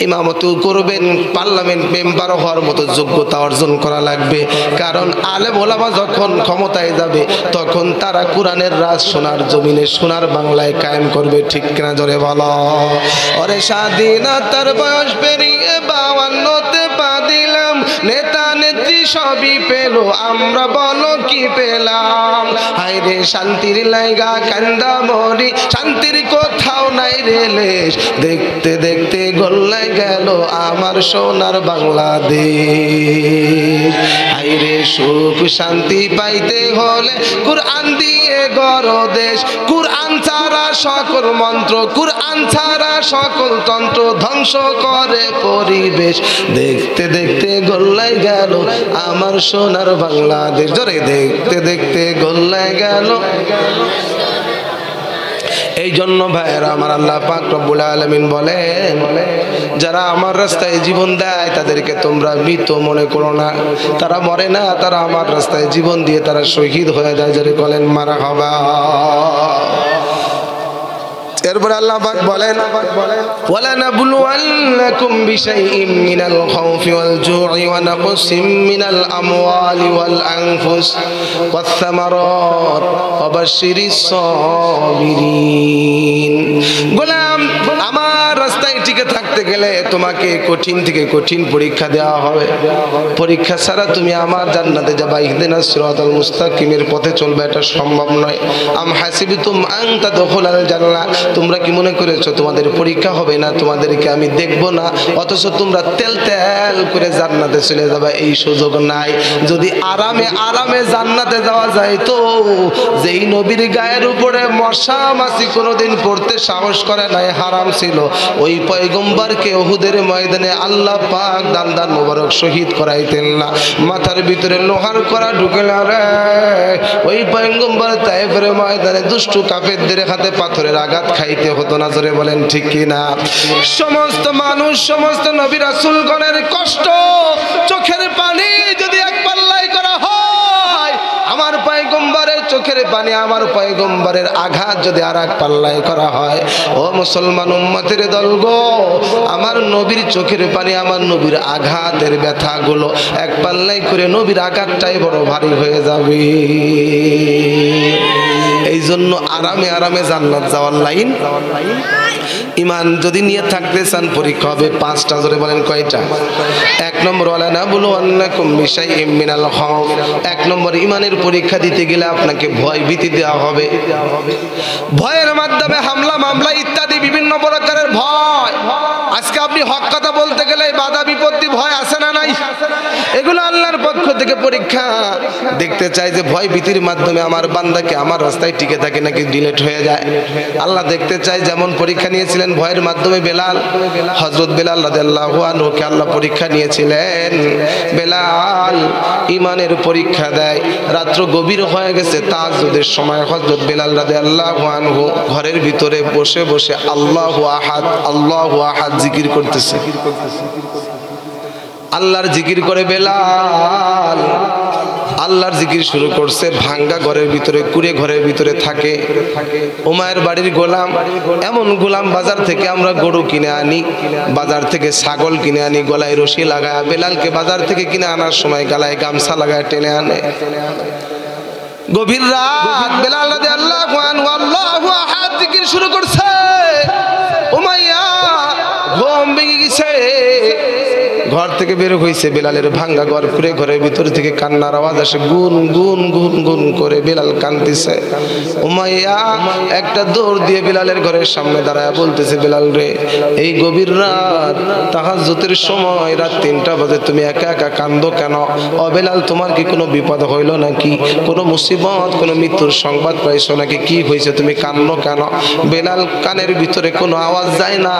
ইমামতি করবেন, parliament member হওয়ার মতো যোগ্যতা অর্জন করা লাগবে। কারণ আলেম ওলামা যখন ক্ষমতায় যাবে তখন তারা কোরআনের রাজ সোনার জমিনে সোনার বাংলায় কায়েম করবে। ঠিক কিনা জোরে বলো। ওরে স্বাধীনতার বয়স পেরিয়ে 52তে পা দিলাম, নেতা নেত্রী সবই পেল, আমরা বলো কি পেলাম? হায় রে শান্তির লাইগা কান্দা মরি, শান্তির কোথাও নাই রে লেশ, দেখতে দেখতে গোল্লায় গেল আমার সোনার বাংলাদেশ। হায় রে সুখ শান্তি পাইতে হলে কুরআন দিয়ে গড় দেশ, কুরআন ছাড়া সকল মন্ত্র, কুরআন ছাড়া সকল তন্ত্র ধ্বংস করে পরিবেশ, দেখতে দেখতে গোল্লায় গেল আমার সোনার বাংলাদেশ। জোরে দেখতে দেখতে গোল্লায় গেল। এই জন্য ভাইয়েরা আমার, আল্লাহ পাক রব্বুল আলামিন বলেন, যারা আমার রাস্তায় জীবন দেয় তাদেরকে তোমরা মৃত মনে করো না। তারা মরে না, তারা আমার রাস্তায় জীবন দিয়ে তারা শহীদ হয়ে যায়। যারা বলেন মারহাবা। এরপর আল্লাহ পাক বলেন, ওয়ালা নাবলুওয়ান্নাকুম বিশাইইম মিনাল খাউফি ওয়াল জু'i ওয়া নাকসিম মিনাল আমওয়ালি ওয়াল আনফুস ওয়াস সামারাত ওয়া বাশশিরিস সাবিরিন। গোলাম, আমার রাস্তায় টিকে থাকতে গেলে তোমাকে কঠিন থেকে কঠিন পরীক্ষা দেওয়া হবে। পরীক্ষা ছাড়া তুমি আমার জান্নাতে যাবা, ইহদিনাস সিরাতাল মুস্তাকিমের পথে চলবে, এটা সম্ভব নয়। আম হাসিবতুম আন তাদখুলাল জান্নাহ, তোমরা কি মনে করেছো তোমাদের পরীক্ষা হবে না, তোমাদেরকে আমি দেখবো না, অথচ তোমরা তেল তেল করে জান্নাতে চলে যাবে? এই সুযোগ নাই। যদি আরামে আরামে জান্নাতে যাওয়া যায় তো যেই নবীর গায়ের উপরে মশা মাছি কোনোদিন পড়তে সাহস করে নাই, হারাম ছিল, ওই পয়গম্বরকে উহুদের ময়দানে আল্লাহ পাক দান দান মোবারক শহীদ করাইতেন না। মাথার ভিতরে লোহার করা ঢুকে না রে, ওই পয়গম্বর তায়েফের ময়দানে দুষ্টু কাফেরদের হাতে পাথরের আঘাত খাইতে হতো না। জোরে বলেন ঠিক কিনা? সমস্ত মানুষ, সমস্ত নবী রাসূলগণের কষ্ট, চোখের পানি যদি এক পাল্লায় করা হয়, আমার পয়গম্বরের চোখের পানি, আমার পয়গম্বরের আঘাত যদি আর এক পাল্লায় করা হয়, ও মুসলমান উম্মতের দল গো, আমার নবীর চোখের পানি, আমার নবীর আঘাতের ব্যথাগুলো এক পাল্লায় করে নবীর আঘাতটাই বড় ভারী হয়ে যাবে। এই জন্য আরামে আরামে জান্নাত যাওয়ার লাইন। ইমান যদি নিয়ে থাকতে চান পরীক্ষা হবে 5টা। জোরে বলেন কয়টা? 1 নম্বর, ওয়ালা নাবলুওয়ান্নাকুম বিশাইইম মিনাল খাউফ। 1 নম্বর, ইমানের পরীক্ষা দিতে গেলে আপনাকে ভয় ভীতি দেওয়া হবে। ভয়ের মাধ্যমে হামলা মামলা ইত্যাদি বিভিন্ন প্রকারের ভয়। আজকে আপনি হক কথা বলতে গেলে বাধা বিপত্তি ভয় আছে না নাই? এগুলো আল্লাহর পক্ষ থেকে পরীক্ষা। দেখতে চাই যে ভয় ভীতির মাধ্যমে আমার বান্দাকে আমার রাস্তায় টিকে থাকে নাকি ডিলেট হয়ে যায়। আল্লাহ দেখতে চাই, যেমন পরীক্ষা নিয়েছিলেন ভয়ের মাধ্যমে বেলাল, হযরত বেলাল রাদিয়াল্লাহু আনহুকে আল্লাহ পরীক্ষা নিয়েছিলেন। বেলাল ইমানের পরীক্ষা দেয়। রাত্র গভীর হয়ে গেছে, তাহাজ্জুদের সময় হযরত বেলাল রাদিয়াল্লাহু আনহু ঘরের ভিতরে বসে বসে আল্লাহু আহাদ আল্লাহু আহাদ জিকির করতেছে। আল্লাহর জিকির করে বেলাল আল্লাহর জিকির শুরু করছে। ভাঙ্গা ঘরের ভিতরে, কুড়ে ঘরের ভিতরে থাকে। উমায়ের বাড়ির গোলাম, এমন গোলাম বাজার থেকে আমরা গরু কিনে আনি, বাজার থেকে ছাগল কিনে আনি, গলায় রশি লাগায়। বেলালকে বাজার থেকে কিনে আনার সময় গলায় গামছা লাগায় টেনে আনে। গভীর রাত, বেলাল রাদিয়াল্লাহু আনহু আল্লাহু আহাদ জিকির শুরু করছে। উমাইয়া ঘুম ভেঙে গেছে, ঘর থেকে বের হয়েছে। বেলালের ভাঙ্গা ঘর, পুরে ঘরের ভিতর থেকে কান্নার আওয়াজ আসে, গুন গুন গুন গুন করে বেলাল কাঁদতেছে। উমাইয়া একটা দৌড় দিয়ে বেলালের ঘরের সামনে দাঁড়ায় বলতেছে, বেলাল রে, এই গভীর রাত, তাহাজ্জুদের সময়, রাত 3টা বাজে, তুমি একা একা কান্দো কেন? ও বেলাল, তোমার কি কোনো বিপদ হইল নাকি? কোনো মুসিবত, কোনো মৃত্যুর সংবাদ পাইছো নাকি? কি হয়েছে, তুমি কান্দো কেন? বেলাল কানের ভিতরে কোনো আওয়াজ যায় না,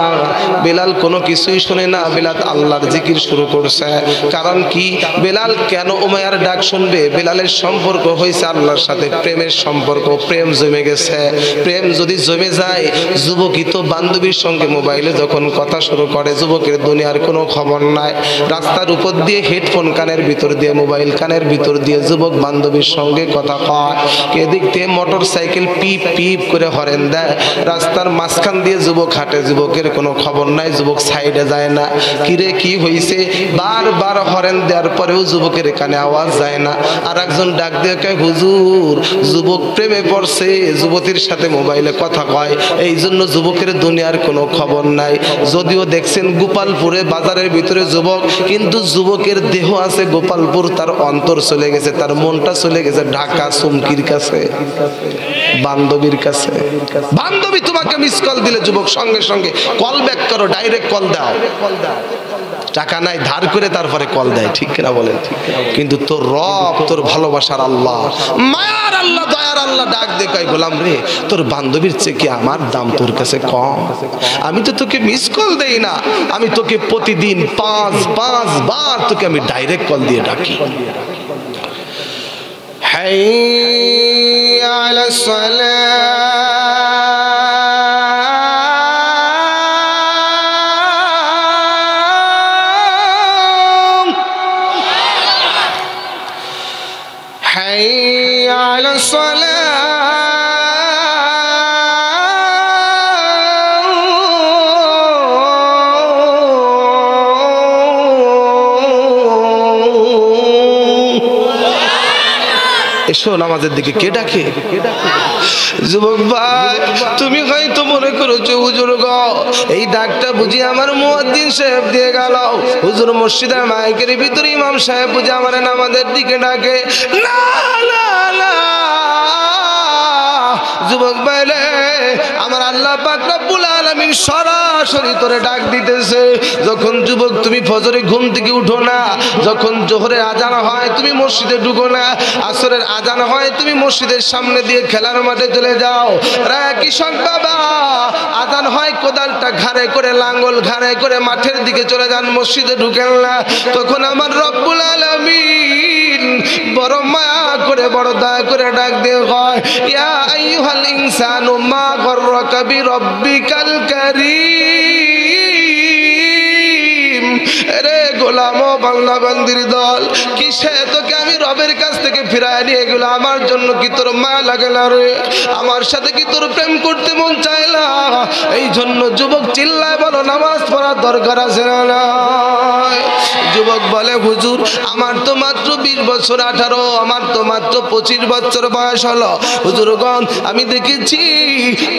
বেলাল কোনো কিছুই শুনে না। বেলাল আল্লাহর জিকির জিকির শুরু করছে। কারণ কি? বেলাল কেন উমাইয়ার ডাক শুনবে? বেলালের সম্পর্ক হয়েছে আল্লাহর সাথে, প্রেমের সম্পর্ক, প্রেম জমে গেছে। প্রেম যদি জমে যায়, যুবকই তো বান্ধবীর সঙ্গে মোবাইলে যখন কথা শুরু করে, যুবকের দুনিয়ার কোনো খবর নাই। রাস্তার উপর দিয়ে হেডফোন কানের ভিতর দিয়ে, মোবাইল কানের ভিতর দিয়ে যুবক বান্ধবীর সঙ্গে কথা কয়। এদিক দিয়ে মোটর সাইকেল পিপ পিপ করে হরেন দেয়। রাস্তার মাঝখান দিয়ে যুবক হাঁটে, যুবকের কোনো খবর নাই, যুবক সাইডে যায় না। কিরে কি হয়েছে? বারবার হরেন দেওয়ার পরেও যুবকের কানে আওয়াজ যায় না। আর একজন ডাক দিয়ে কয়, হুজুর যুবক প্রেমে পড়ছে, যুবতীর সাথে মোবাইলে কথা কয়, এই জন্য যুবকের দুনিয়ার কোনো খবর নাই। যদিও দেখছেন গোপালপুরে বাজারের ভিতরে যুবক, কিন্তু যুবকের দেহ আছে গোপালপুর, তার অন্তর চলে গেছে, তার মনটা চলে গেছে ঢাকা চুমকির কাছে, বান্ধবীর কাছে। বান্ধবী তোমাকে মিস কল দিলে যুবক সঙ্গে সঙ্গে কল ব্যাক করো, ডাইরেক্ট কল দাও। টাকা নাই ধার করে তারপরে কল দেয়, ঠিক কিনা বলেন? কিন্তু তোর রব, তোর ভালোবাসার আল্লাহ, মায়ার আল্লাহ, দয়ার আল্লাহ ডাক দিয়ে কয়, গোলাম রে, তোর বান্ধবীর চেয়ে কি আমার দাম তোর কাছে কম? আমি তো তোকে মিস কল দেই না, আমি তোকে প্রতিদিন 5 বার তোকে আমি ডাইরেক্ট কল দিয়ে ডাকি। হাইয়া আলাস সালাহ, حي على الصلاة। এসো নামাজের দিকে। কে ডাকে? যুবক ভাই, তুমি হয়তো মনে করেছো হুজুর গো, এই ডাকটা বুঝি আমার মুয়াজ্জিন সাহেব দিয়ে গেল, হুজুর মসজিদের মাইকের ভিতরে ইমাম সাহেব বুঝি আমার নামাজের দিকে ডাকে। না না না যুবক ভাই রে, আমার আল্লাহ পাক রব্বুল আলামিন সরাসরি তোরে ডাক দিতেছে। যখন যুবক তুমি ফজরে ঘুম থেকে উঠো না, যখন জোহরের আজান হয় তুমি মসজিদে ঢুকো না, আসরের আজান হয় তুমি মসজিদের সামনে দিয়ে খেলার মাঠে চলে যাও। রে কৃষক বাবা, আজান হয় কোদালটা ঘাড়ে করে, লাঙ্গল ঘাড়ে করে মাঠের দিকে চলে যান, মসজিদে ঢুকেন না। তখন আমার রব্বুল আলামিন বড় মায়া করে, বড় দয়া করে ডাক দিয়ে কয়, ইয়া আইয়ুহাল ইনসানু মা গররাকা বিরব্বিকাল কারীম। রে গোলাম ও বান্দা বান্দির দল, কিসে তোকে আমি রবের কাছ থেকে ফিরায় নিয়ে গেল? আমার জন্য কি তোর মায়া লাগে না রে? আমার সাথে কি তোর প্রেম করতে মন চায় না? এই জন্য যুবক চিল্লায় বলো, নামাজ পড়ার দরকার আছে না? যুবক বলে, হুজুর আমার তো মাত্র 20 বছর 18, আমার তো মাত্র 25 বছর বয়স হলো। হুজুরগণ, আমি দেখেছি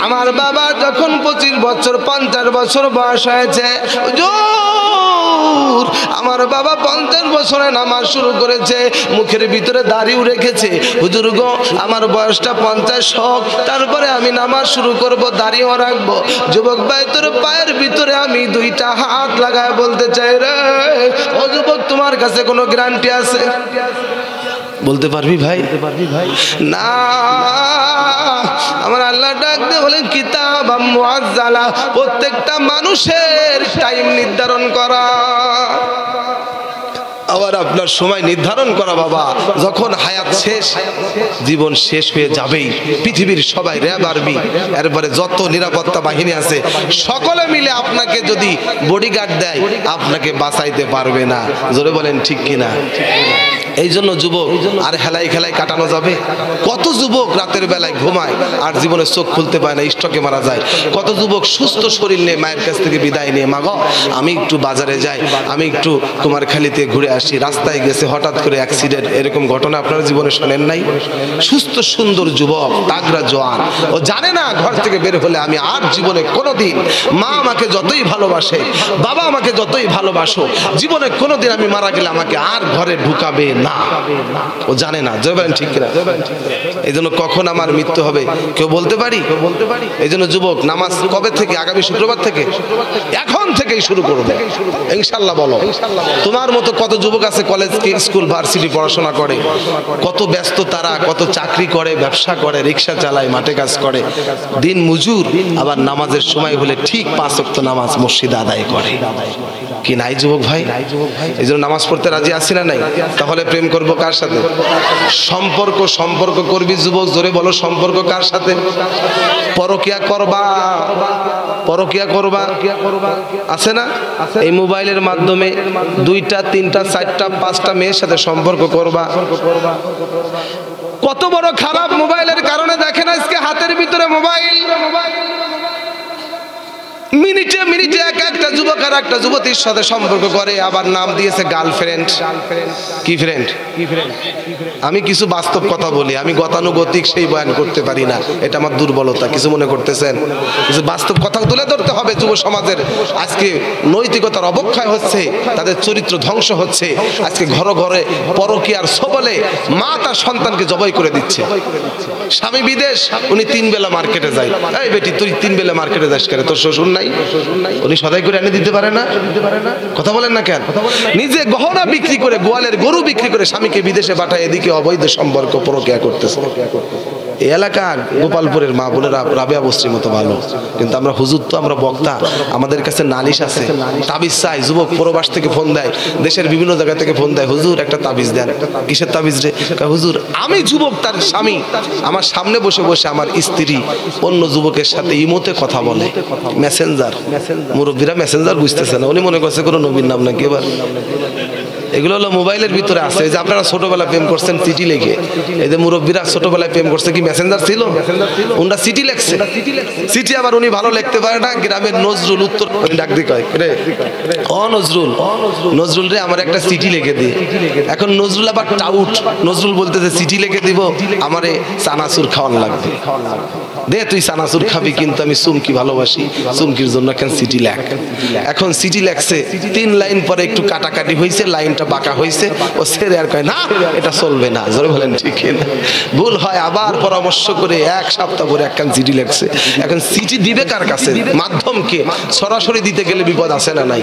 আমার বাবা যখন 25 বছর 50 বছর বয়স হয়েছে, হুজুর আমার বাবা 50 বছরে নামাজ শুরু করেছে, মুখের ভিতরে দাড়িও রেখেছে। হুজুর গো, আমার বয়সটা 50 হোক, তারপরে আমি নামাজ শুরু করব, দাড়িও রাখবো। যুবক ভাই, তোর পায়ের ভিতরে আমি 2টা হাত লাগায় বলতে চাই রে, ও যুবক, তোমার কাছে কোনো গ্যারান্টি আছে? বলতে পারবি ভাই? না, আমার আল্লাহ ডাক দিয়ে বলেন, কিতাব মুআজ্জালা, প্রত্যেকটা মানুষের টাইম নির্ধারণ করা। আবার আপনার সময় নির্ধারণ করা বাবা, যখন হায়াত শেষ, জীবন শেষ হয়ে যাবেই, পৃথিবীর সবাই র্যাব আর্মি এরপরে যত নিরাপত্তা বাহিনী আছে সকলে মিলে আপনাকে যদি বডিগার্ড দেয়, আপনাকে বাঁচাইতে পারবে না। জোরে বলেন ঠিক কিনা? এই জন্য যুবক আর হেলাই খেলাই কাটানো যাবে? কত যুবক রাতের বেলায় ঘুমায় আর জীবনে চোখ খুলতে পায় না, স্ট্রোকে মারা যায়। কত যুবক সুস্থ শরীর নিয়ে মায়ের কাছ থেকে বিদায় নিয়ে, মা গো আমি একটু বাজারে যাই, আমি একটু কুমারখালীতে ঘুরে আসি, রাস্তায় গেছে হঠাৎ করে অ্যাক্সিডেন্ট, এরকম ঘটনা আপনার জীবনে শোনেন নাই? সুস্থ সুন্দর যুবক, তাগড়া জওয়ান, ও জানে না ঘর থেকে বের হলে আমি আর জীবনে কোনোদিন, মা আমাকে যতই ভালোবাসে, বাবা আমাকে যতই ভালোবাসো, জীবনে কোনোদিন আমি মারা গেলে আমাকে আর ঘরে ঢুকাবে না, ও জানে না। জয় বলেন ঠিক কিনা? এই জন্য কখন আমার মৃত্যু হবে কেউ বলতে পারি? এই জন্য যুবক, নামাজ কবে থেকে? আগামী শুক্রবার থেকে, এখন থেকেই শুরু করবে ইনশাল্লাহ। বলো, তোমার মতো কত যুবক আছে কলেজ স্কুল ভার্সিটি পড়াশোনা করে, কত ব্যস্ত তারা, কত চাকরি করে, ব্যবসা করে, রিক্সা চালায়, মাঠে কাজ করে, দিন মজুর, আবার নামাজের সময় হলে ঠিক 5 ওয়াক্ত নামাজ মসজিদে আদায় করে। কি নাই যুবক ভাই? এই জন্য নামাজ পড়তে রাজি আছি না নাই? তাহলে প্রেম করব কার সাথে? সম্পর্ক করবি যুবক, জোরে বলো, সম্পর্ক কার সাথে? পরকিয়া করবা আছে না? এই মোবাইলের মাধ্যমে 2টা 3টা 4টা 5টা মেয়ের সাথে সম্পর্ক করবা। কত বড় খারাপ মোবাইলের কারণে। দেখেন আজকে হাতের ভিতরে মোবাইল, মিনিটে মিনিটে একটা যুবক আর একটা যুবতীর সাথে সম্পর্ক করে, আবার নাম দিয়েছে গার্লফ্রেন্ড। কি ফ্রেন্ড? আমি কিছু বাস্তব কথা বলি, আমি গতানুগতিক সেই বয়ান করতে পারি না, এটা আমার দুর্বলতা। কিছু মনে করতেছেন? কিছু বাস্তব কথা তুলে ধরতে হবে। যুব সমাজের আজকে নৈতিকতার অবক্ষয় হচ্ছে, তাদের চরিত্র ধ্বংস হচ্ছে। আজকে ঘরে ঘরে পরকীয়ার সবলে মা তার সন্তানকে জবাই করে দিচ্ছে। স্বামী বিদেশ, উনি 3 বেলা মার্কেটে যায়। এই বেটি, তুই 3 বেলা মার্কেটে যাস কেন? তোর শ্বশুর নাই? উনি সদাই করে এনে দিতে পারে না? কথা বলেন না কেন? নিজে গহনা বিক্রি করে, গোয়ালের গরু বিক্রি করে স্বামীকে বিদেশে পাঠায়, এদিকে অবৈধ সম্পর্ক পরকীয়া করতেছে। এই এলাকার গোপালপুরের মা বোনেরা রাবেয়া বস্তির মতো ভালো, কিন্তু আমরা হুজুর তো, আমরা বক্তা, আমাদের কাছে নালিশ আছে, তাবিজ চাই। যুবক প্রবাস থেকে ফোন দেয়, দেশের বিভিন্ন জায়গা থেকে ফোন দেয়, হুজুর একটা তাবিজ দেন। কিসের তাবিজ রে? হুজুর, আমি যুবক, তার স্বামী আমার সামনে বসে বসে আমার স্ত্রী অন্য যুবকের সাথে ইমোতে কথা বলে। মেসেঞ্জার, মুরব্বীরা মেসেঞ্জার বুঝতেছে না, উনি মনে করছে কোনো নবীর নাম নাকি। এবার এগুলো হলো মোবাইলের ভিতরে আছে। এই যে আপনারা ছোটবেলায় প্রেম করছেন চিঠি লিখে, এই যে মুরব্বীরা ছোটবেলায় প্রেম করছে, কি মেসেঞ্জার ছিল? উনরা চিঠি লিখছে। চিঠি আবার উনি ভালো লিখতে পারে না। গ্রামের নজরুল উত্তর ডাক দিয়ে কয়, রে ও নজরুল রে, আমার একটা চিঠি লিখে দিয়ে। এখন নজরুল আবার টাউট, নজরুল বলতেছে চিঠি লিখে দিব, আমারে চানাচুর খাওয়ান লাগবে। দে তুই চানাচুর খাবি, কিন্তু আমি চুমকি ভালোবাসি, চুমকির জন্য কেন চিঠি লেখ। এখন চিঠি লেখছে, 3 লাইন পরে একটু কাটাকাটি হয়েছে, লাইনটা বাঁকা হয়েছে, ও ছেড়ে আর কয় না এটা চলবে না। জোরে বলেন ঠিক না? ভুল হয়, আবার পরামর্শ করে 1 সপ্তাহ পরে একখান চিঠি লেখছে। এখন চিঠি দিবে কার কাছে? মাধ্যমকে সরাসরি দিতে গেলে বিপদ আছে না নাই?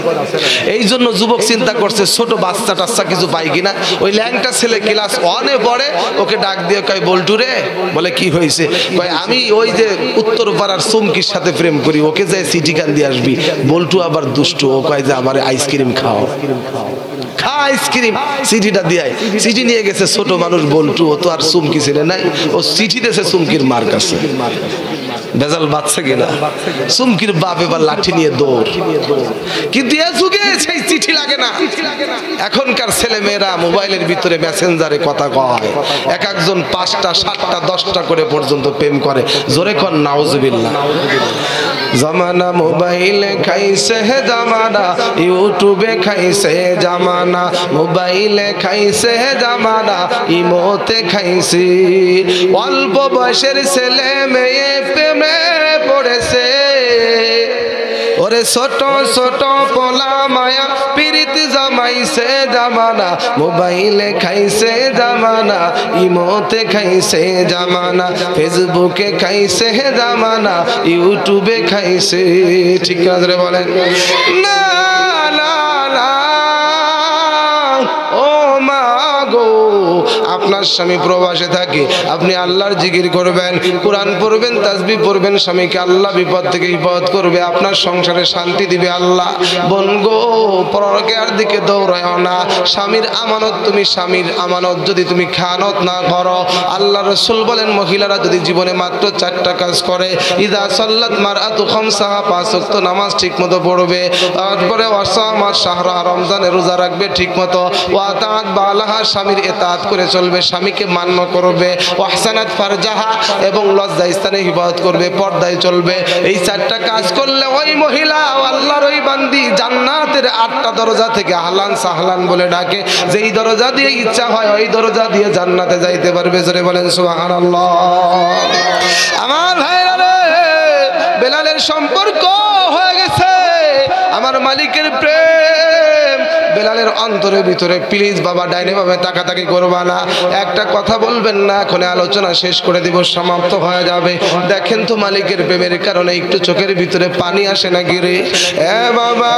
এই জন্য যুবক চিন্তা করছে, ছোট বাচ্চা টাচ্চা কিছু পাই কিনা। ওই ল্যাংটা ছেলে ক্লাস 1-এ পড়ে, ওকে ডাক দিয়ে কয়, বল্টু রে। বলে কি হয়েছে? কয় আমি ওই যে উত্তর পাড়ার চুমকির সাথে প্রেম করি, ওকে যায় চিঠি খান দিয়ে আসবি। বল্টু আবার দুষ্টু, ও কয় যে আমার আইসক্রিম খাও, খা আইসক্রিম। চিঠিটা দিয়ে চিঠি নিয়ে গেছে ছোট মানুষ বল্টু, ও তো আর চুমকি ছেলে নাই, ও চিঠি দিয়েছে চুমকির মার কাছে। বেজাল বাচ্চা কিনা? চুমকির বাপ এবার লাঠি নিয়ে দৌড়। কিন্তু এ যুগে সেই চিঠি লাগে না। এখনকার ছেলে মেয়েরা মোবাইলের ভিতরে মেসেঞ্জারে কথা কয়, এক একজন 5টা 7টা 10টা করে পর্যন্ত প্রেম করে। জোরে কর নাউজুবিল্লাহ। জামানা মোবাইলে খাইছে হে জামানা, ইউটিউবে খাইছে জামানা, মোবাইলে খাইছে হে জামানা, ইমোতে খাইছি। অল্প বয়সের ছেলে মেয়ে প্রেমে পড়েছে, ওরে ছোট ছোট পোলা মায়া পিরিত জামাইছে জামানা, মোবাইলে খাইছে জামানা, ইমোতে খাইছে জামানা, ফেসবুকে খাইছে জামানা, ইউটিউবে খাইছে। ঠিক আছে বলেন না? আপনার স্বামী প্রবাসে থাকে, আপনি আল্লাহর জিকির করবেন, কোরআন পড়বেন, তাসবিহ পড়বেন, স্বামীকে আল্লাহ বিপদ থেকে বিপদ করবে, আপনার সংসারে শান্তি দিবে আল্লাহ। বোন গো, পরকীয়ার দিকে দৌড়ায় না। স্বামীর আমানত, তুমি স্বামীর আমানত যদি তুমি খেয়ানত না করো, আল্লাহ রাসূল বলেন মহিলারা যদি জীবনে মাত্র 4টা কাজ করে, ইযা সাল্লাত মারআতু খামসাহা, 5 ওয়াক্ত নামাজ ঠিকমতো পড়বে, তারপরে ওয়াসামাত শাহরা, রমজানের রোজা রাখবে ঠিকমতো, ওয়া তাআত বালাহা, স্বামীর ইতাআত করে চলবে, স্বামীকে মান্য করবে, ওয়াহসানাত ফারজাহা, এবং লজ্জা স্থানে হিফাজত করবে, পর্দায় চলবে। এই 4টা কাজ করলে ওই মহিলা আল্লাহর ওই বান্দি জান্নাতের 8টা দরজা থেকে আহলান সাহলান বলে ডাকে। যেই দরজা দিয়ে ইচ্ছা হয় ওই দরজা দিয়ে জান্নাতে যাইতে পারবে। জোরে বলেন সুবহানাল্লাহ। আমার ভাইরা রে, বেলালের সম্পর্ক হয়ে গেছে আমার মালিকের প্রেম, বেলালের অন্তরের ভিতরে প্লিজ বাবা ডাইনে ভাবে তাকাতাকি করবা না, একটা কথা বলবেন না, এখন আলোচনা শেষ করে দিব, সমাপ্ত হয়ে যাবে। দেখেন তো মালিকের প্রেমের কারণে একটু চোখের ভিতরে পানি আসে না গিরে? এ বাবা,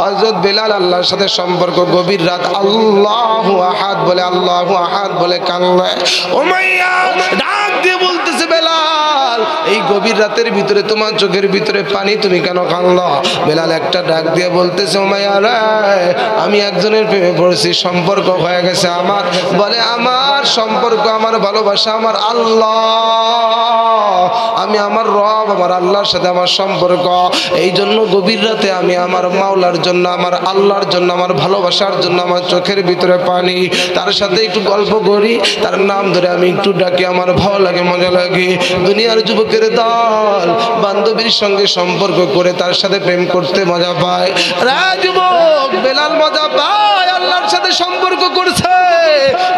হযরত বেলাল আল্লাহর সাথে সম্পর্ক, গভীর রাত, আল্লাহু আহাদ বলে, আল্লাহু আহাদ বলে কান্না। উমাইয়া ডাক দিয়ে বলতেছে, বেলাল এই গভীর রাতের ভিতরে তোমার চোখের ভিতরে পানি, তুমি কেন কান্না? বেলাল একটা ডাক দিয়ে বলতেছে, উমাইয়া রে, আমি একজনের প্রেমে পড়েছি, সম্পর্ক হয়ে গেছে আমার। বলে আমার সম্পর্ক, আমার ভালোবাসা আমার আল্লাহ, আমি আমার রব, আমার আল্লাহর সাথে আমার সম্পর্ক। এই জন্য গভীর রাতে আমি আমার মাওলার জন্য, আমার আল্লাহর জন্য, আমার ভালোবাসার জন্য আমার চোখের ভিতরে পানি। তার সাথে একটু গল্প করি, তার নাম ধরে আমি একটু ডাকি, আমার ভালো লাগে, মজা লাগে। দুনিয়ার যুবকের দল বান্ধবীর সঙ্গে সম্পর্ক করে তার সাথে প্রেম করতে মজা পায়। যুবক বেলাল মজা পায়, আল্লাহর সাথে সম্পর্ক করছে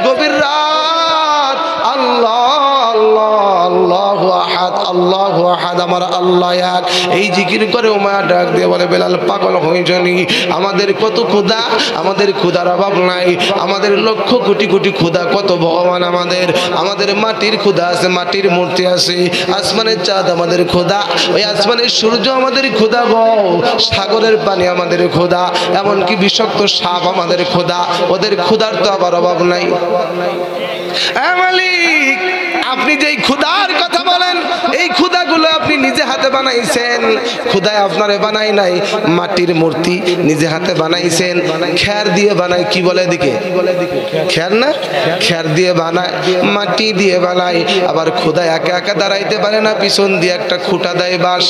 গভীর রাত। আল্লাহ আল্লাহ আল্লাহু আহাদ, আল্লাহু আহাদ, আমার আল্লাহ এক, এই জিকির করে উমাইয়া ডাক দিয়ে বলে, বেলাল পাগল হয়েছনি? আমাদের কত ক্ষুধা, আমাদের ক্ষুধার অভাব নাই, আমাদের লক্ষ কোটি কোটি ক্ষুধা, কত ভগবান আমাদের, আমাদের মাটির ক্ষুধা আছে, মাটির মূর্তি আছে, আসমানের চাঁদ আমাদের ক্ষুধা, ওই আসমানের সূর্য আমাদের ক্ষুধা গো, সাগরের পানি আমাদের ক্ষুধা, এমনকি বিষাক্ত সাপ আমাদের ক্ষুধা, ওদের ক্ষুধার তো আবার অভাব নাই। মালিক, আপনি যেই ক্ষুধার কথা বলেন, এই ক্ষুধাগুলো আপনি নিজে হাতে বানাইছেন, ক্ষুধায় আপনারে বানাই নাই, মাটির মূর্তি নিজে হাতে বানাইছেন, খের দিয়ে বানায়, কি বলে দিকে খের না, খের দিয়ে বানায়, মাটি দিয়ে বানায়। আবার ক্ষুধায় একা একা দাঁড়াইতে পারে না, পিছন দিয়ে একটা খুঁটা দেয় বাঁশ।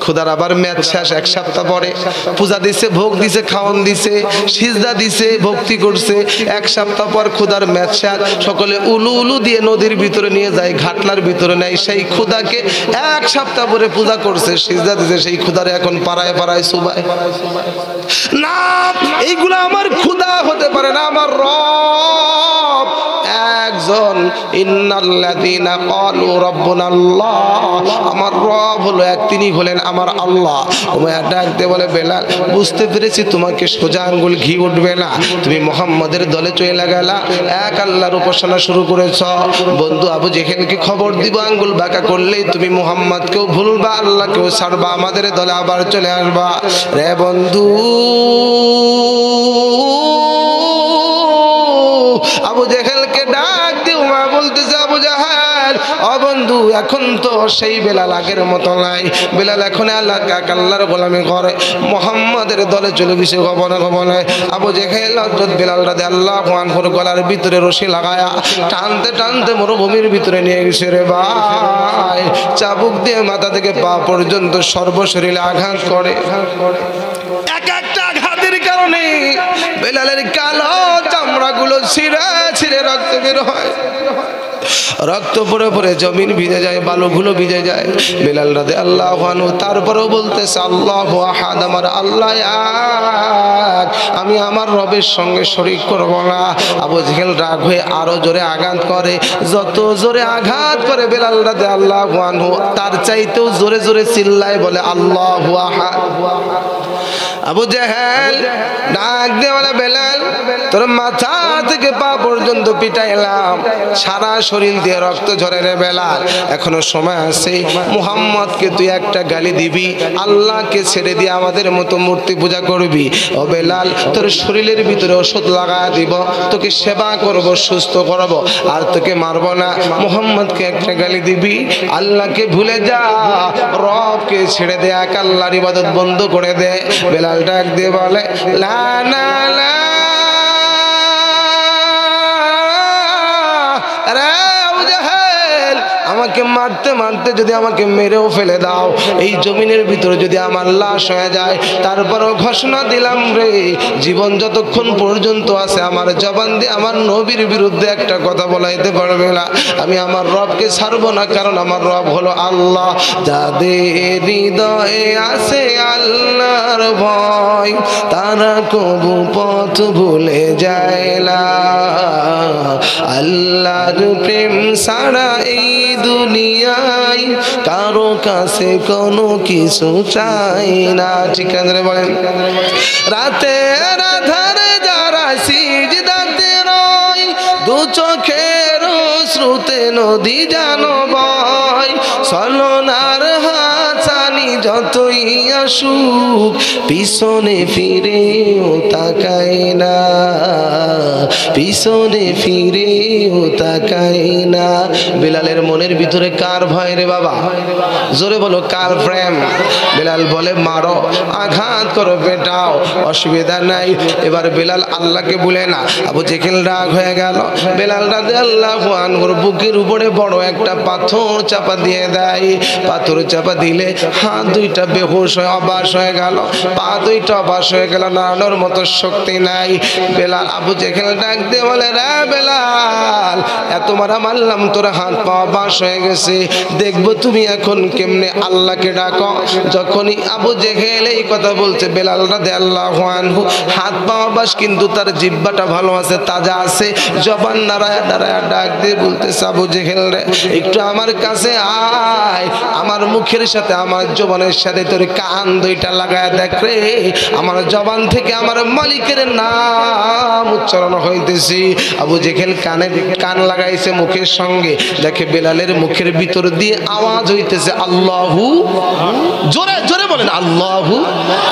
ক্ষুধার আবার ম্যাচ শেষ, এক সপ্তাহ পরে পূজা দিছে, ভোগ দিছে, খাওয়ান দিছে, সিজদা দিছে, ভক্তি করছে, এক সপ্তাহ পর ক্ষুধার ম্যাচ শেষ, সকলে উলু উলু দিয়ে নদীর ভিতরে নিয়ে যায়, ঘাটলার ভিতরে নেয়। সেই ক্ষুধাকে এক সপ্তাহ পরে পূজা করছে, সিজদা দিছে, সেই ক্ষুধারে এখন পাড়ায় পাড়ায় সুবায় না। এইগুলা আমার ক্ষুধা হতে পারে না, আমার রব একজন। ইন্নাল্লাযীনা ক্বালু রাব্বুনাল্লাহ, আমার রব হলো এক, তিনি হলেন আমার আল্লাহ। উমাইয়া ডাক দিয়ে বলে, বেলাল বুঝতে পেরেছি তোমাকে সোজা আঙ্গুল ঘি উঠবে না, তুমি মুহাম্মাদের দলে চলে গেলা, এক আল্লাহর উপাসনা শুরু করেছ। বন্ধু আবু জেহেলকে খবর দিব, আঙ্গুল বাঁকা করলেই তুমি মুহাম্মাদকেও ভুলবা, আল্লাহকেও ছাড়বা, আমাদের দলে আবার চলে আসবা। রে বন্ধু, আবু জেহেলকে ডাক দিয়ে উমাইয়া বলতেছে, আবু জাহেল ও বন্ধু, এখন তো সেই বেলাল আগের মতো নাই, বেলাল এখন আল্লাহর গোলামি করে, মুহাম্মাদের দলে চলে গেছে গোপনে গোপনে। আবু জেহেল হযরত বেলাল রাদিয়াল্লাহু আনহুর গলার ভিতরে রশি লাগায়া টানতে টানতে মরুভূমির ভিতরে নিয়ে গেছে। রে ভাই, চাবুক দিয়ে মাথা থেকে পা পর্যন্ত সর্বশরীরে আঘাত করে। এক একটা আঘাতের কারণে বেলালের কালো চামড়াগুলো ছিঁড়ে ছিঁড়ে রক্ত বের হয়, রক্ত পড়ে পড়ে জমিন ভিজে যায়, বালুগুলো ভিজে যায়। বেলাল রাদিয়াল্লাহু আনহু তারপরেও বলতেছে, আল্লাহু আহাদ, আমার আল্লাহ এক, আমি আমার রবের সঙ্গে শরীক করব না। আবু জেহেল রাগ হয়ে আরো জোরে আঘাত করে, যত জোরে আঘাত করে বেলাল রাদিয়াল্লাহু আনহু তার চাইতেও জোরে জোরে চিল্লায়, বলে আল্লাহু আহাদ। আবু জেহেল ডাক দিয়ে বলে, বেলাল তোর মাথা থেকে পা পর্যন্ত পিটাইলাম, সারা শরীর দিয়ে রক্ত ঝরে রে বেলাল, এখনো সময় আছে, মুহাম্মদকে তুই একটা গালি দিবি, আল্লাহকে ছেড়ে দিয়ে আমাদের মতো মূর্তি পূজা করবি। ও বেলাল, তোর শরীরের ভিতরে ওষুধ লাগা দিব, তোকে সেবা করব, সুস্থ করব, আর তোকে মারব না। মুহাম্মদকে একটা গালি দিবি, আল্লাহকে ভুলে যা, রবকে ছেড়ে দে, এক আল্লাহর ইবাদত বন্ধ করে দে। বেলাল ডাক দিয়ে বলে, লা না লা, আমাকে মারতে মারতে যদি আমাকে মেরেও ফেলে দাও, এই জমিনের ভিতরে যদি আমার লাশ হয়ে যায়, তারপরও ঘোষণা দিলাম রে, জীবন যতক্ষণ পর্যন্ত আছে আমার জবান দিয়ে আমার নবীর বিরুদ্ধে একটা কথা বলাইতে পারবে না, আমি আমার রবকে ছাড়বো না, কারণ আমার রব হলো আল্লাহ। যাদের হৃদয়ে আছে আল্লাহর ভয়, তারা কবু পথ ভুলে যায় না, আল্লাহর প্রেম ছাড়া এই দুনিয়ায় কারো কাছে কোনো কিছু চাই না। ঠিক আছে বলেন, রাতের আধারে যারা সিজদাতে রয়, দু চোখের শ্রুতে নদী জানো বয়, চলনার হাসানি যতই আসুক পিছনে ফিরেও তাকাই না, পিছনে ফিরেও তাকাই না। বিলালের মনের ভিতরে কার ভয় রে বাবা? জোরে বলো, কার প্রেম? বিলাল বলে মারো, আঘাত করো, পেটাও, অসুবিধা নাই। এবার বিলাল আল্লাহকে বলে না। আবু জেহেল রাগ হয়ে গেল। বিলাল রাদিয়াল্লাহু আনহুর বুকের উপরে বড় একটা পাথর চাপা দিয়ে দেয়। পাথর চাপা দিলে হাত দুইটা বেহুশ হয়ে অবাস হয়ে গেল, পা দুইটা অবাস হয়ে গেল, নাড়ানোর মতো শক্তি নাই। বেলাল আবু জেহেল ডাক দিয়ে বলে, রে বেলাল, এত মারা মারলাম, তোর হাত পা অবাস হয়ে গেছে, দেখবো তুমি এখন কেমনে আল্লাহকে ডাকো। যখনই আবু জেহেল এই কথা বলছে, বেলাল রাদিয়াল্লাহু আনহু হাত পা অবাস, কিন্তু তার জিহ্বাটা ভালো আছে, তাজা আছে। জবান নাড়ায়া নাড়ায়া ডাক দিয়ে বলতেছে, আবু জেহেল রে, একটু আমার কাছে আয়, আমার মুখের সাথে আমার জবানের সাথে তোর কান দুইটা লাগায় দেখ রে, আমার জবান থেকে আমার মালিকের নাম উচ্চারণ হইতেছি। আবু জেহেল কান লাগাইছে মুখের সঙ্গে, দেখে বেলালের মুখের ভিতর দিয়ে আওয়াজ হইতেছে আল্লাহু, জোরে জোরে বলেন আল্লাহু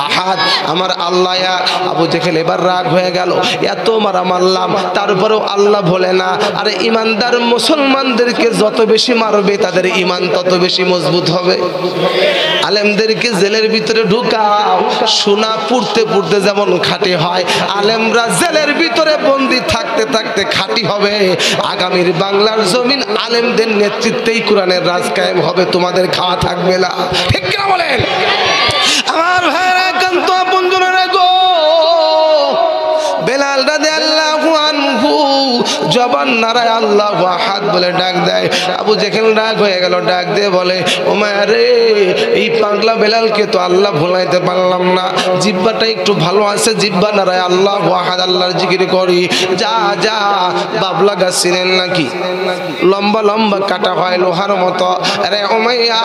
আহাদ, আমার আল্লাহ এক। আবু জেহেল এবার রাগ হয়ে গেল, এত মারা মারলাম তারপরেও আল্লাহ বলে না। আরে ইমানদার মুসলমানদেরকে যত বেশি মারবে তাদের ইমান তত বেশি মজবুত হবে। আলেমদেরকে জেলের ভিতরে ঢুকাও, সোনা পুড়তে পুড়তে যেমন খাঁটি হয়, আলেমরা জেলের ভিতরে বন্দি থাকতে থাকতে খাঁটি হবে। আগামীর বাংলার জমিন আলেমদের নেতৃত্বেই কোরআনের রাজ কায়েম হবে, তোমাদের খাওয়া থাকবে না। ঠিক কিনা বলেন? আমার ভাইরা একান্ত আপনজনেরা গো, বেলাল রাদিয়াল্লাহু আনহু জবান নাড়ায় আল্লাহু আহাদ বলে ডাক দেয়। আবু জেহেল রাগ হয়ে গেল, ডাক দিয়ে বলে, ওমা রে, এই পাগলা বেলালকে তো আল্লাহ ভুলাইতে পারলাম না, জিহ্বাটা একটু ভালো আছে, জিহ্বা নাড়ায় আল্লাহু আহাদ আল্লাহর জিকির করি। যা যা, বাবলা গাছ চিনেন নাকি? লম্বা লম্বা কাটা হয় লোহার মতো। আরে ওমাইয়া,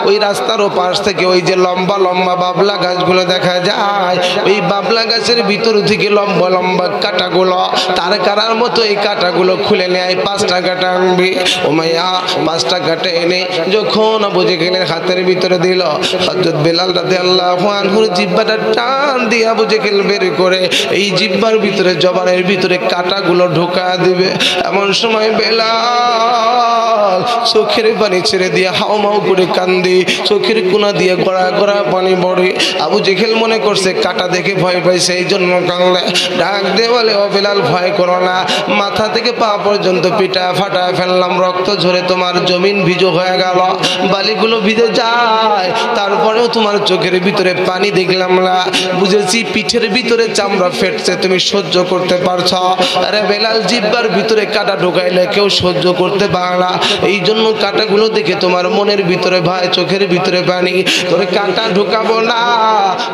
ওই রাস্তার ওপাশ থেকে ওই যে লম্বা লম্বা বাবলা গাছগুলো দেখা যায়, ওই বাবলা গাছের ভিতর থেকে লম্বা লম্বা কাটাগুলো, তার কাটার মতো এই কাটাগুলো খুলে নেয়, 5টা কাটা আনবি। ওমাইয়া 5টা কাটা এনে যখন আবু জেহেলের হাতের ভিতরে দিল, হযরত বেলাল রাদিয়াল্লাহু আনহুর জিহ্বাটা টান দিয়ে আবু জেহেল বের করে এই জিহ্বার ভিতরে, জবানের ভিতরে কাটাগুলো ঢোকা দিবে। এমন সময় বেলাল চোখের পানি ছেড়ে দিয়ে হাউমাউ করে কান্দি, চোখের কোনা দিয়ে গড়া গড়া পানি পড়ে। আবু জেহেল মনে করছে কাটা দেখে ভয় পাইছে, এই জন্য কাঁদলে। ডাক দিয়ে বলে, ও বেলাল, ভয় করো না, মাথা থেকে পা পর্যন্ত পিটা ফাটা ফেললাম, রক্ত ঝরে তোমার জমিন ভিজো হয়ে গেল, বালিগুলো ভিজে যায়, তারপরেও তোমার চোখের ভিতরে পানি দেখলাম না, বুঝেছি পিঠের ভিতরে চামড়া ফেটছে, তুমি সহ্য করতে পারছ। আরে বেলাল, জিহ্বার ভিতরে কাটা ঢোকাইলে কেউ সহ্য করতে পারে না, এই জন্য কাটাগুলো দেখে তোমার মনের ভিতরে ভয়, চোখের ভিতরে পানি। তোরে কাটা ঢোকাবো না,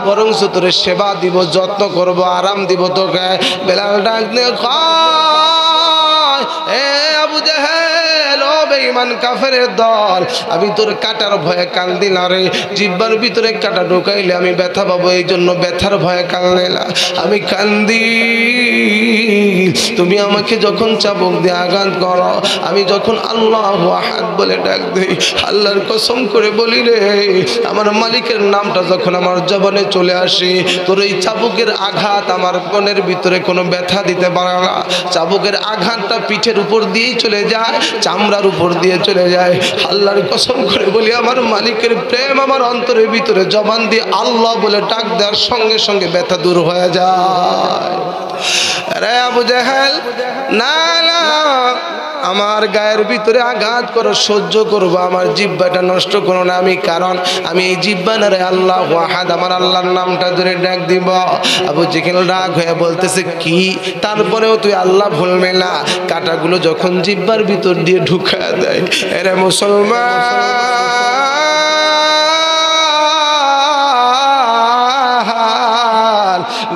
বরং তোরে সেবা দিব, যত্ন করব, আরাম দিব তোকে। বেলাল ডাক দিয়ে কয়, এ আবু জেহেল, ও বেঈমান কাফেরের দল, আমি তোর কাটার ভয়ে কান্দি না রে, জিহ্বার ভিতরে কাটা ঢোকাইলে আমি ব্যথা পাবো, এই জন্য ব্যথার ভয়ে কান্দে না, আমি কান্দি। তুমি আমাকে যখন চাবুক দিয়ে আঘাত করো, আমি যখন আল্লাহু আহাদ বলে ডাক দেই, আল্লাহর কসম করে বলি রে, আমার মালিকের নামটা যখন আমার জবানে চলে আসে, তোর এই চাবুকের আঘাত আমার মনের ভিতরে কোনো ব্যথা দিতে পারে না। চাবুকের আঘাতটা পিঠের উপর দিয়েই চলে যায়, চামড়ার উপর দিয়ে চলে যায়। আল্লাহর কসম করে বলি, আমার মালিকের প্রেম আমার অন্তরের ভিতরে জবান দিয়ে আল্লাহ বলে ডাক দেওয়ার সঙ্গে সঙ্গে ব্যথা দূর হয়ে যায়। আরে আবু জেহেল, না না, আমার গায়ের ভিতরে আঘাত করো, সহ্য করবো, আমার জিহ্বাটা নষ্ট করো না আমি, কারণ আমি এই জিহ্বা নারে আল্লাহু আহাদ, আমার আল্লাহর নামটা ধরে ডাক দিব। আবু জেহেল রাগ হয়ে বলতেছে, কি তারপরেও তুই আল্লাহ ভুলবে না? কাটাগুলো যখন জিহ্বার ভিতর দিয়ে ঢুকা দেয়, এরে মুসলমান,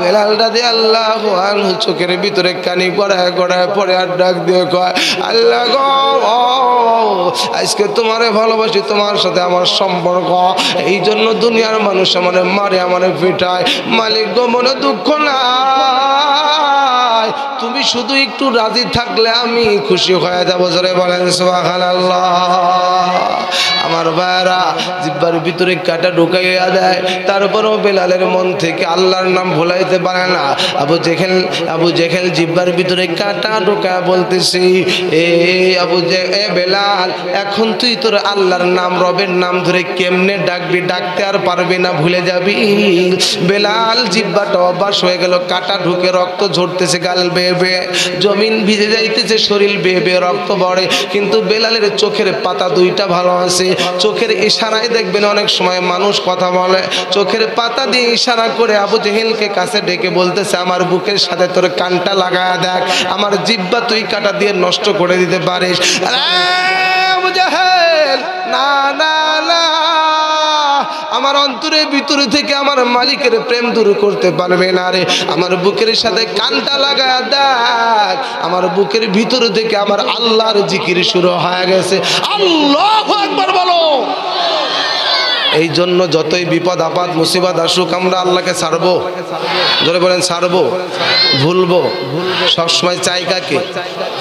বেলাল রাদিয়াল্লাহু আনহু চোখের ভিতরে কানি গড়ায় গড়ায় পড়ে আর ডাক দিয়ে কয়, আল্লাহ গো, আজকে তোমারে ভালোবাসি, তোমার সাথে আমার সম্পর্ক, এই জন্য দুনিয়ার মানুষ আমারে মারে, আমারে পিটায়। মালিক গো মনে দুঃখ নাই, তুমি শুধু একটু রাজি থাকলে আমি খুশি হয়ে যাবো। জোরে বলেন সুবহানাল্লাহ। আমার ভাইরা জিহ্বার ভিতরে কাঁটা ঢুকাইয়া দেয়, তারপরেও বেলালের মন থেকে আল্লাহর নাম ভুলাইতে পারে না। আবু জেহেল জিহ্বার ভিতরে কাঁটা ঢুকায় বলতেছি, এ বেলাল, এখন তুই তোর আল্লাহর নাম রবের নাম ধরে কেমনে ডাকবি? ডাকতে আর পারবি না, ভুলে যাবি। বেলাল জিহ্বাটা অভ্যাস হয়ে গেল, কাঁটা ঢুকে রক্ত ঝরতেছে, গাল বেয়ে বেয়ে, জমিন ভিজে যাইতেছে, শরীর বেয়ে বেয়ে রক্ত পড়ে। কিন্তু বেলালের চোখের পাতা দুইটা ভালো আছে। চোখের ইশারায় দেখবেন অনেক সময় মানুষ কথা বলে, চোখের পাতা দিয়ে ইশারা করে আবু জেহেলকে কাছে ডেকে বলতেছে, আমার বুকের সাথে তোর কানটা লাগায়া দেখ, আমার জিহ্বা তুই কাঁটা দিয়ে নষ্ট করে দিতে পারিস। আবু জেহেল, না না না, আমার অন্তরের ভিতরে থেকে আমার মালিকের প্রেম দূর করতে পারবে না রে। আমার বুকের সাথে কানটা লাগায়া দেখ, আমার বুকের ভিতর থেকে আমার আল্লাহর জিকির শুরু হয়ে গেছে। আল্লাহু আকবার বলো। এই জন্য যতই বিপদ আপদ মুসিবত আসুক, আমরা আল্লাহকে ছাড়বো। জোরে বলেন ছাড়বো, ভুলবো। সবসময় চাই কাকে?